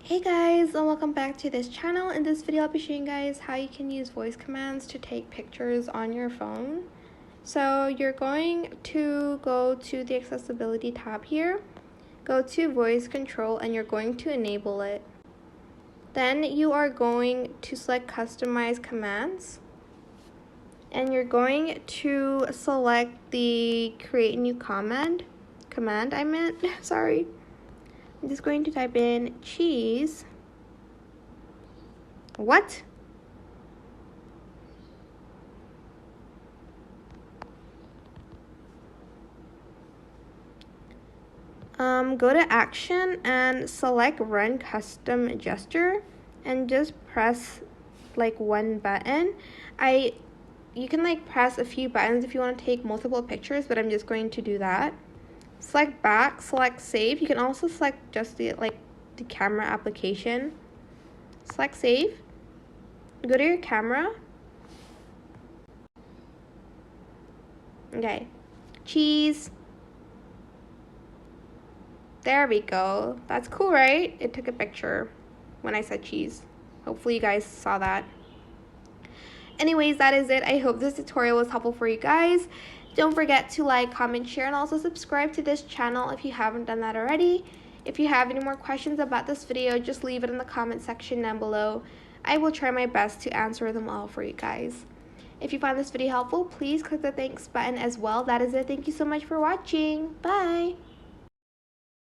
Hey guys, and welcome back to this channel. In this video I'll be showing you guys how you can use voice commands to take pictures on your phone. So you're going to go to the accessibility tab here, go to voice control, and you're going to enable it. Then you are going to select customize commands, and you're going to select the create new command sorry. I'm just going to type in cheese. What? Go to action and select run custom gesture and just press like one button. You can like press a few buttons if you want to take multiple pictures, but I'm just going to do that. Select back, select save. You can also select just the camera application. Select save. Go to your camera. Okay. Cheese. There we go. That's cool, right? It took a picture when I said cheese. Hopefully you guys saw that. Anyways, that is it. I hope this tutorial was helpful for you guys. Don't forget to like, comment, share, and also subscribe to this channel if you haven't done that already. If you have any more questions about this video, just leave it in the comment section down below. I will try my best to answer them all for you guys. If you find this video helpful, please click the thanks button as well. That is it. Thank you so much for watching. Bye!